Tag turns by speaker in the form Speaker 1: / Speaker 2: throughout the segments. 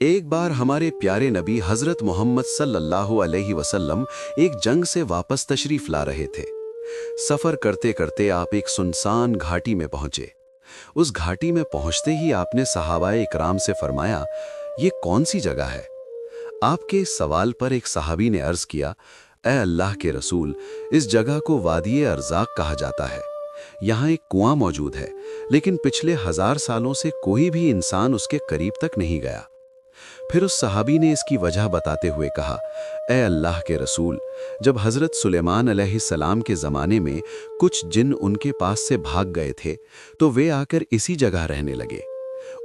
Speaker 1: एक बार हमारे प्यारे नबी हजरत मोहम्मद सल्लल्लाहु अलैहि वसल्लम एक जंग से वापस तशरीफ ला रहे थे। सफर करते करते आप एक सुनसान घाटी में पहुंचे। उस घाटी में पहुंचते ही आपने सहाबाए इकराम से फरमाया, ये कौन सी जगह है? आपके इस सवाल पर एक सहाबी ने अर्ज किया, ए अल्लाह के रसूल, इस जगह को वादिये अर्जाक कहा जाता है। यहाँ एक कुआं मौजूद है, लेकिन पिछले 1000 सालों से कोई भी इंसान उसके करीब तक नहीं गया। फिर उस सहाबी ने इसकी वजह बताते हुए कहा, ए अल्लाह के रसूल, जब हज़रत सुलेमान अलैहिस्सलाम के ज़माने में कुछ जिन उनके पास से भाग गए थे, तो वे आकर इसी जगह रहने लगे।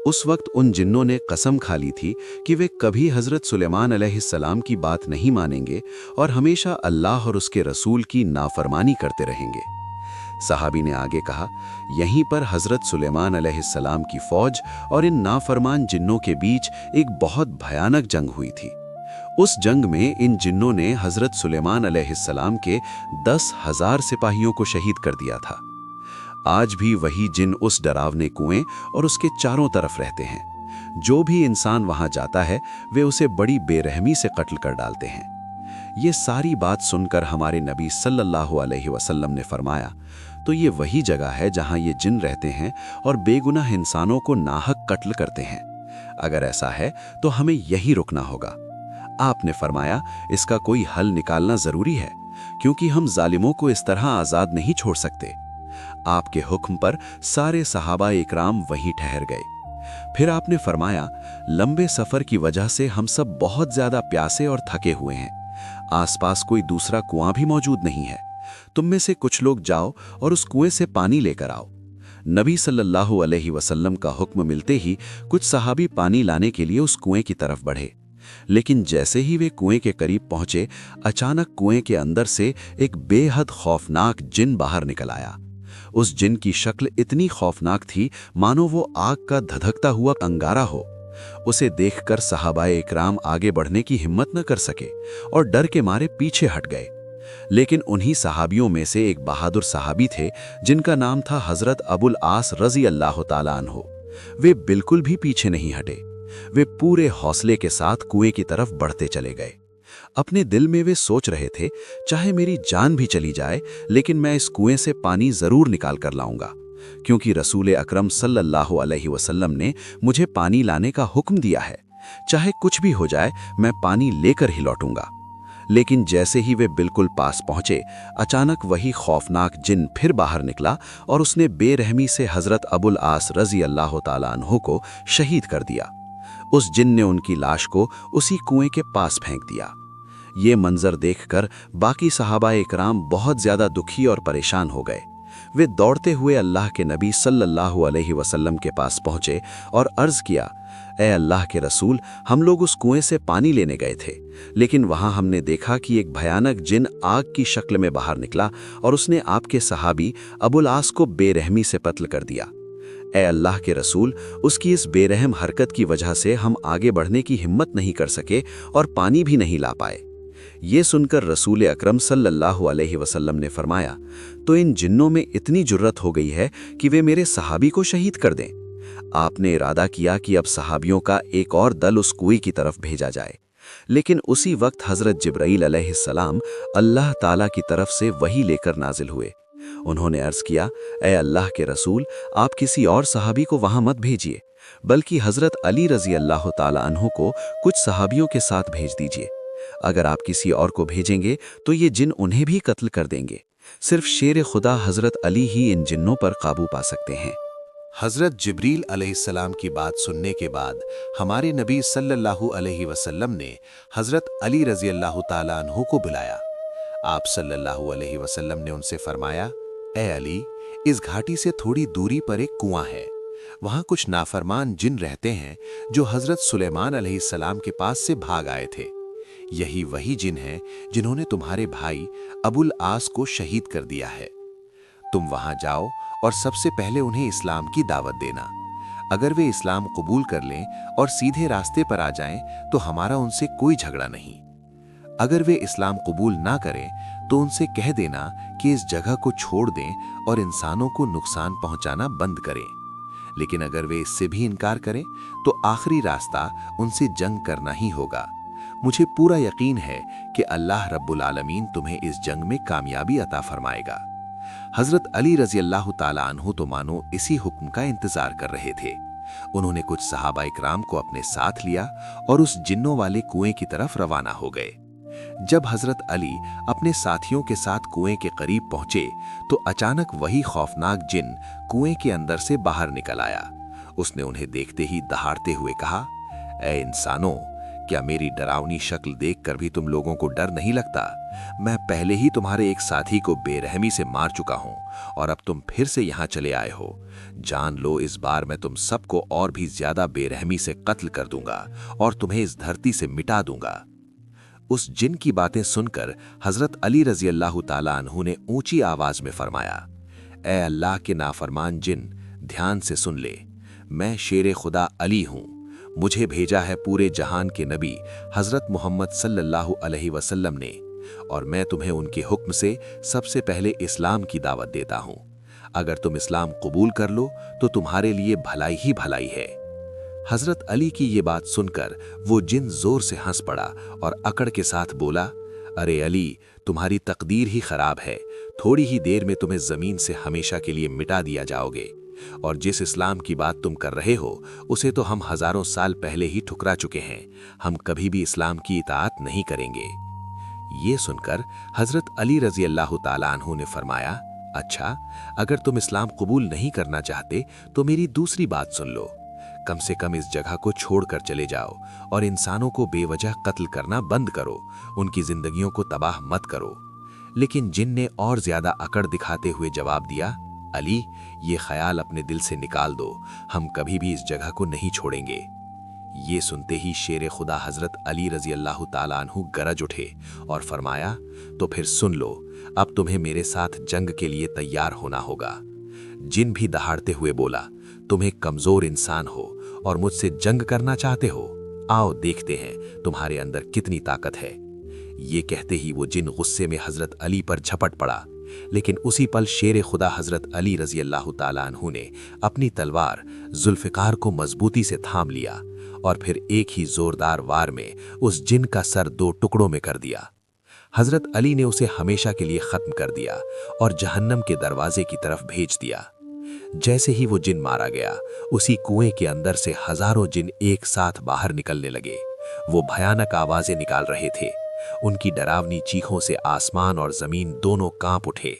Speaker 1: उस वक्त उन जिन्नों ने कसम खा ली थी कि वे कभी हज़रत सुलेमान अलैहिस्सलाम की बात नहीं मानेंगे और हमेशा अल्लाह और उसके रसूल की नाफरमानी करते रहेंगे। सहाबी ने आगे कहा, यहीं पर हज़रत सुलेमान अलैहिस्सलाम की फौज और इन नाफरमान जिन्नों के बीच एक बहुत भयानक जंग हुई थी। उस जंग में इन जिन्नों ने हज़रत सुलेमान अलैहिस्सलाम के 10,000 सिपाहियों को शहीद कर दिया था। आज भी वही जिन उस डरावने कुएं और उसके चारों तरफ रहते हैं। जो भी इंसान वहां जाता है, वे उसे बड़ी बेरहमी से कत्ल कर डालते हैं। ये सारी बात सुनकर हमारे नबी सल्लल्लाहु अलैहि वसल्लम ने फरमाया, तो ये वही जगह है जहां ये जिन रहते हैं और बेगुनाह इंसानों को नाहक कत्ल करते हैं। अगर ऐसा है तो हमें यही रुकना होगा। आपने फरमाया, इसका कोई हल निकालना जरूरी है, क्योंकि हम जालिमों को इस तरह आजाद नहीं छोड़ सकते। आपके हुक्म पर सारे सहाबा इकराम वहीं ठहर गए। फिर आपने फरमाया, लंबे सफर की वजह से हम सब बहुत ज्यादा प्यासे और थके हुए हैं। आसपास कोई दूसरा कुआं भी मौजूद नहीं है। तुम में से कुछ लोग जाओ और उस कुएं से पानी लेकर आओ। नबी सल्लल्लाहु अलैहि वसल्लम का हुक्म मिलते ही कुछ सहाबी पानी लाने के लिए उस कुएं की तरफ बढ़े। लेकिन जैसे ही वे कुएं के करीब पहुंचे, अचानक कुएं के अंदर से एक बेहद खौफनाक जिन बाहर निकल आया। उस जिन की शक्ल इतनी खौफनाक थी मानो वो आग का धधकता हुआ अंगारा हो। उसे देखकर सहाबाए इकराम आगे बढ़ने की हिम्मत न कर सके और डर के मारे पीछे हट गए। लेकिन उन्हीं सहाबियों में से एक बहादुर सहाबी थे जिनका नाम था हजरत अबुल आस रजी अल्लाह ताला अन्हो। वे बिल्कुल भी पीछे नहीं हटे। वे पूरे हौसले के साथ कुएं की तरफ बढ़ते चले गए। अपने दिल में वे सोच रहे थे, चाहे मेरी जान भी चली जाए, लेकिन मैं इस कुएं से पानी जरूर निकाल कर लाऊंगा, क्योंकि रसूल अकरम सल्लल्लाहु अलैहि वसल्लम ने मुझे पानी लाने का हुक्म दिया है। चाहे कुछ भी हो जाए, मैं पानी लेकर ही लौटूंगा। लेकिन जैसे ही वे बिल्कुल पास पहुंचे, अचानक वही खौफनाक जिन फिर बाहर निकला और उसने बेरहमी से हजरत अबुल आस रजी अल्लाह ताला अन्हु को शहीद कर दिया। उस जिन ने उनकी लाश को उसी कुएं के पास फेंक दिया। ये मंजर देखकर बाकी सहाबा इकराम बहुत ज्यादा दुखी और परेशान हो गए। वे दौड़ते हुए अल्लाह के नबी सल्लल्लाहु अलैहि वसल्लम के पास पहुंचे और अर्ज किया, ए अल्लाह के रसूल, हम लोग उस कुएं से पानी लेने गए थे, लेकिन वहां हमने देखा कि एक भयानक जिन आग की शक्ल में बाहर निकला और उसने आपके सहाबी अबुल आस को बेरहमी से कत्ल कर दिया। ए अल्लाह के रसूल, उसकी इस बेरहम हरकत की वजह से हम आगे बढ़ने की हिम्मत नहीं कर सके और पानी भी नहीं ला पाए। ये सुनकर रसूल अकरम सल्लल्लाहु अलैहि वसल्लम ने फरमाया, तो इन जिन्नों में इतनी जुर्रत हो गई है कि वे मेरे सहाबी को शहीद कर दें। आपने इरादा किया कि अब सहाबियों का एक और दल उस कुएं की तरफ भेजा जाए। लेकिन उसी वक्त हजरत जिब्राईल अलैहिस्सलाम अल्लाह ताला की तरफ से वही लेकर नाजिल हुए। उन्होंने अर्ज किया, ए अल्लाह के रसूल, आप किसी और सहाबी को वहां मत भेजिए, बल्कि हजरत अली रजी अल्लाह ताला अन्हु को कुछ सहाबियों के साथ भेज दीजिए। अगर आप किसी और को भेजेंगे तो ये जिन उन्हें भी कत्ल कर देंगे। सिर्फ शेर खुदा हजरत अली ही इन जिन्नों पर काबू पा सकते हैं।
Speaker 2: हजरत जिब्रील अलैहिस्सलाम की बात सुनने के बाद हमारे नबी सल्लल्लाहु अलैहि वसल्लम ने हजरत अली रजी अल्लाह ताला अन्हु को बुलाया। आप सल्लल्लाहु अलैहि वसल्लम ने उनसे फरमाया, ए अली, इस घाटी से थोड़ी दूरी पर एक कुआं है। वहां कुछ नाफरमान जिन रहते हैं जो हजरत सुलेमान अलैहिस्सलाम के पास से भाग आए थे। यही वही जिन हैं जिन्होंने तुम्हारे भाई अबुल आस को शहीद कर दिया है। तुम वहां जाओ और सबसे पहले उन्हें इस्लाम की दावत देना। अगर वे इस्लाम कबूल कर लें और सीधे रास्ते पर आ जाएं, तो हमारा उनसे कोई झगड़ा नहीं। अगर वे इस्लाम कबूल ना करें, तो उनसे कह देना कि इस जगह को छोड़ दें और इंसानों को नुकसान पहुंचाना बंद करें। लेकिन अगर वे इससे भी इनकार करें तो आखिरी रास्ता उनसे जंग करना ही होगा। मुझे पूरा यकीन है कि अल्लाह रब्बुल आलमीन तुम्हें इस जंग में कामयाबी अता फरमाएगा। हजरत अली रजी अल्लाह ताला अन्हु तो मानो इसी हुक्म का इंतजार कर रहे थे। उन्होंने कुछ सहाबा इकराम को अपने साथ लिया और उस जिन्नों वाले कुएं की तरफ रवाना हो गए। जब हजरत अली अपने साथियों के साथ कुएं के करीब पहुंचे तो अचानक वही खौफनाक जिन कुएं के अंदर से बाहर निकल आया। उसने उन्हें देखते ही दहाड़ते हुए कहा, ऐ इंसानों, क्या मेरी डरावनी शक्ल देखकर भी तुम लोगों को डर नहीं लगता? मैं पहले ही तुम्हारे एक साथी को बेरहमी से मार चुका हूं और अब तुम फिर से यहां चले आए हो। जान लो, इस बार मैं तुम सबको और भी ज्यादा बेरहमी से कत्ल कर दूंगा और तुम्हें इस धरती से मिटा दूंगा। उस जिन की बातें सुनकर हजरत अली रजी अल्लाह ताला अन्हु ने ऊंची आवाज में फरमाया, ऐ अल्लाह के नाफरमान जिन, ध्यान से सुन ले। मैं शेर खुदा अली हूं। मुझे भेजा है पूरे जहान के नबी हजरत मोहम्मद सल्लल्लाहु अलैहि वसल्लम ने, और मैं तुम्हें उनके हुक्म से सबसे पहले इस्लाम की दावत देता हूं। अगर तुम इस्लाम कबूल कर लो तो तुम्हारे लिए भलाई ही भलाई है। हजरत अली की ये बात सुनकर वो जिन जोर से हंस पड़ा और अकड़ के साथ बोला, अरे अली, तुम्हारी तकदीर ही खराब है। थोड़ी ही देर में तुम्हें जमीन से हमेशा के लिए मिटा दिया जाओगे, और जिस इस्लाम की बात तुम कर रहे हो उसे तो हम हजारों साल पहले ही ठुकरा चुके हैं। हम कभी भी इस्लाम की इताअत नहीं करेंगे। ये सुनकर हजरत अली रजी अल्लाह ताला अन्हु ने फरमाया, अच्छा, अगर तुम इस्लाम कबूल नहीं करना चाहते तो मेरी दूसरी बात सुन लो। कम से कम इस जगह को छोड़कर चले जाओ और इंसानों को बेवजह कत्ल करना बंद करो, उनकी जिंदगियों को तबाह मत करो। लेकिन जिन ने और ज्यादा अकड़ दिखाते हुए जवाब दिया, अली, ये ख्याल अपने दिल से निकाल दो, हम कभी भी इस जगह को नहीं छोड़ेंगे। ये सुनते ही शेर खुदा हजरत अली रजी अल्लाह ताला अन्हु गरज उठे और फरमाया, तो फिर सुन लो, अब तुम्हें मेरे साथ जंग के लिए तैयार होना होगा। जिन भी दहाड़ते हुए बोला, तुम एक कमजोर इंसान हो और मुझसे जंग करना चाहते हो? आओ देखते हैं तुम्हारे अंदर कितनी ताकत है। ये कहते ही वो जिन गुस्से में हजरत अली पर झपट पड़ा, लेकिन उसी पल शेर खुदा हजरत अली रजी अल्लाह ताला अन्हु ने अपनी तलवार जुल्फिकार को मजबूती से थाम लिया और फिर एक ही जोरदार वार में उस जिन का सर दो टुकड़ों में कर दिया। हजरत अली ने उसे हमेशा के लिए खत्म कर दिया और जहन्नम के दरवाजे की तरफ भेज दिया। जैसे ही वो जिन मारा गया, उसी कुएं के अंदर से हजारों जिन एक साथ बाहर निकलने लगे। वो भयानक आवाजें निकाल रहे थे। उनकी डरावनी चीखों से आसमान और जमीन दोनों कांप उठे।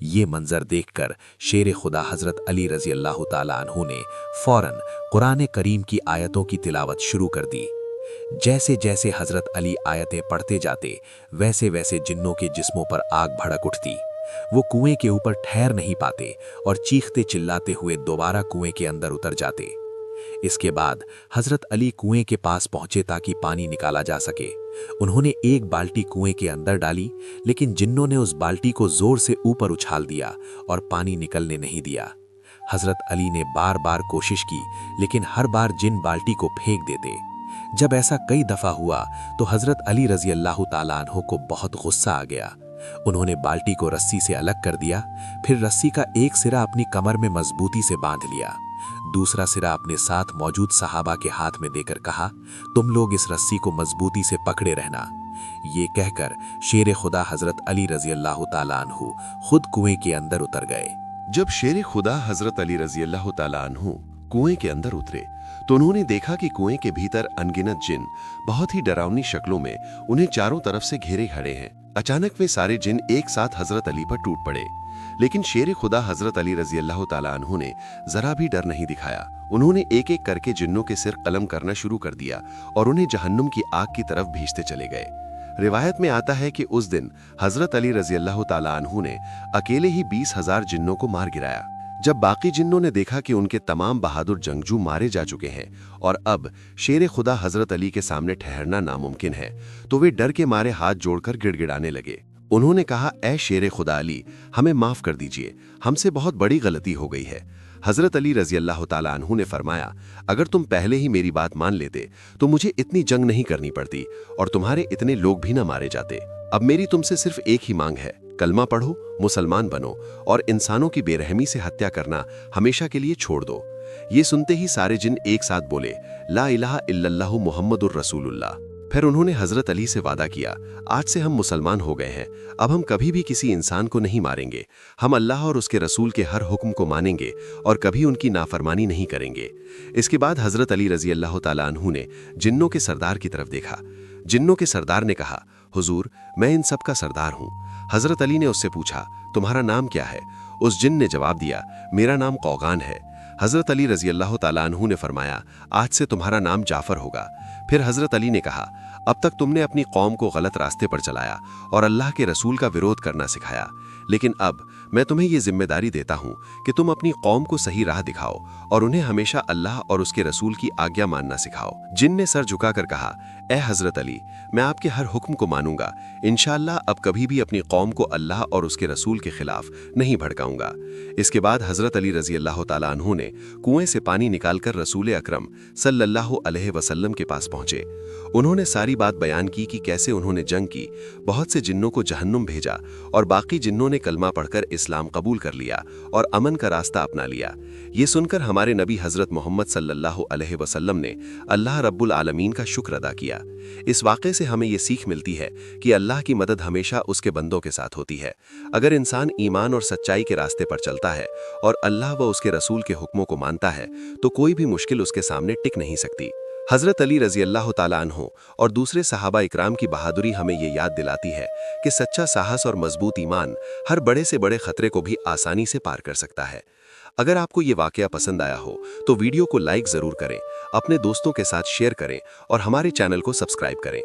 Speaker 2: ये मंजर देखकर शेर खुदा हजरत अली रजी अल्लाह ताला अन्हु ने फौरन कुरान करीम की आयतों की तिलावत शुरू कर दी। जैसे जैसे हजरत अली आयतें पढ़ते जाते, वैसे वैसे जिन्नों के जिस्मों पर आग भड़क उठती। वो कुएं के ऊपर ठहर नहीं पाते और चीखते चिल्लाते हुए दोबारा कुएं के अंदर उतर जाते। इसके बाद हजरत अली कुएं के पास पहुंचे ताकि पानी निकाला जा सके। उन्होंने एक बाल्टी कुएं के अंदर डाली, लेकिन जिन्नों ने उस बाल्टी को जोर से ऊपर उछाल दिया और पानी निकलने नहीं दिया। हजरत अली ने बार बार कोशिश की, लेकिन हर बार जिन बाल्टी को फेंक देते। जब ऐसा कई दफा हुआ तो हजरत अली रजी अल्लाह ताला अन्हु को बहुत गुस्सा आ गया। उन्होंने बाल्टी को रस्सी से अलग कर दिया, फिर रस्सी का एक सिरा अपनी कमर में मजबूती से बांध लिया, दूसरा सिरा अपने साथ मौजूद सहाबा के हाथ में देकर कहा, तुम लोग इस रस्सी को मजबूती से पकड़े रहना। ये कहकर शेर खुदा हजरत अली रजी अल्लाह ताला अन्हु खुद कुएं के अंदर उतर गए।
Speaker 1: जब शेर खुदा हजरत अली रजी अल्लाह ताला अन्हु कुएं के अंदर उतरे तो उन्होंने देखा कि कुएं के भीतर अनगिनत जिन बहुत ही डरावनी शक्लों में उन्हें चारों तरफ से घेरे खड़े हैं। अचानक वे सारे जिन एक साथ हजरत अली पर टूट पड़े, लेकिन शेर खुदा हजरत अली रजी अल्लाह ताला अन्हु ने जरा भी डर नहीं दिखाया। उन्होंने एक एक करके जिन्नों के सिर कलम करना शुरू कर दिया और उन्हें जहन्नुम की आग की तरफ भेजते चले गए। रिवायत में आता है कि उस दिन हजरत अली रजी अल्लाह ताला अन्हु ने अकेले ही 20,000 जिन्नों को मार गिराया। जब बाकी जिन्नों ने देखा कि उनके तमाम बहादुर जंगजू मारे जा चुके हैं और अब शेर खुदा हजरत अली के सामने ठहरना नामुमकिन है, तो वे डर के मारे हाथ जोड़कर गिड़गिड़ाने लगे। उन्होंने कहा, ऐ शेर खुदा अली, हमें माफ कर दीजिए, हमसे बहुत बड़ी गलती हो गई है। हजरत अली रजी अल्लाह ताला अन्हु ने फरमाया, अगर तुम पहले ही मेरी बात मान लेते तो मुझे इतनी जंग नहीं करनी पड़ती और तुम्हारे इतने लोग भी न मारे जाते।
Speaker 2: अब मेरी तुमसे सिर्फ एक ही मांग है, कलमा पढ़ो, मुसलमान बनो और इंसानों की बेरहमी से हत्या करना हमेशा के लिए छोड़ दो। ये सुनते ही सारे जिन एक साथ बोले, ला इलाहा इल्लल्लाहु मुहम्मदुर रसूलुल्लाह। फिर उन्होंने हजरत अली से वादा किया, आज से हम मुसलमान हो गए हैं, अब हम कभी भी किसी इंसान को नहीं मारेंगे, हम अल्लाह और उसके रसूल के हर हुक्म को मानेंगे और कभी उनकी नाफरमानी नहीं करेंगे। इसके बाद हजरत अली रजी अल्लाह ताला अन्हु ने जिन्नों के सरदार की तरफ देखा। जिन्नों के सरदार ने कहा, हुजूर, मैं इन सब का सरदार हूँ। हजरत अली ने उससे पूछा, तुम्हारा नाम क्या है? उस जिन ने जवाब दिया, मेरा नाम कौगान है। हजरत अली रजी अल्लाह ताला अन्हु ने फरमाया, आज से तुम्हारा नाम जाफर होगा। फिर हजरत अली ने कहा, अब तक तुमने अपनी कौम को गलत रास्ते पर चलाया और अल्लाह के रसूल का विरोध करना सिखाया, लेकिन अब मैं तुम्हें ये जिम्मेदारी देता हूँ कि तुम अपनी कौम को सही राह दिखाओ और उन्हें हमेशा अल्लाह और उसके रसूल की आज्ञा मानना सिखाओ। जिन ने सर झुकाकर कहा, ए हजरत अली, मैं आपके हर हुक्म को मानूंगा, इंशाअल्लाह अब कभी भी अपनी कौम को अल्लाह और उसके रसूल के खिलाफ नहीं भड़काऊंगा। इसके बाद हजरत अली रजी अल्लाह ताला अन्हु ने कुएं से पानी निकालकर रसूल अकरम सल्लल्लाहु अलैहि वसल्लम के पास पहुंचे। उन्होंने सारी बात बयान की कि कैसे उन्होंने जंग की, बहुत से जिन्नों को जहन्नुम भेजा और बाकी जिन्नों ने कलमा पढ़कर इस्लाम कबूल कर लिया और अमन का रास्ता अपना लिया। ये सुनकर हमारे नबी हजरत मोहम्मद सल्लल्लाहु अलैहि वसल्लम ने अल्लाह रब्बुल आलमीन का शुक्र अदा किया। इस वाक़े से हमें ये सीख मिलती है कि अल्लाह की मदद हमेशा उसके बंदों के साथ होती है। अगर इंसान ईमान और सच्चाई के रास्ते पर चलता है और अल्लाह व उसके रसूल के हुक्मों को मानता है तो कोई भी मुश्किल उसके सामने टिक नहीं सकती। हजरत अली रजी अल्लाह ताला अन्हु और दूसरे सहाबा इकराम की बहादुरी हमें ये याद दिलाती है कि सच्चा साहस और मजबूत ईमान हर बड़े से बड़े खतरे को भी आसानी से पार कर सकता है। अगर आपको ये वाकया पसंद आया हो तो वीडियो को लाइक ज़रूर करें, अपने दोस्तों के साथ शेयर करें और हमारे चैनल को सब्सक्राइब करें।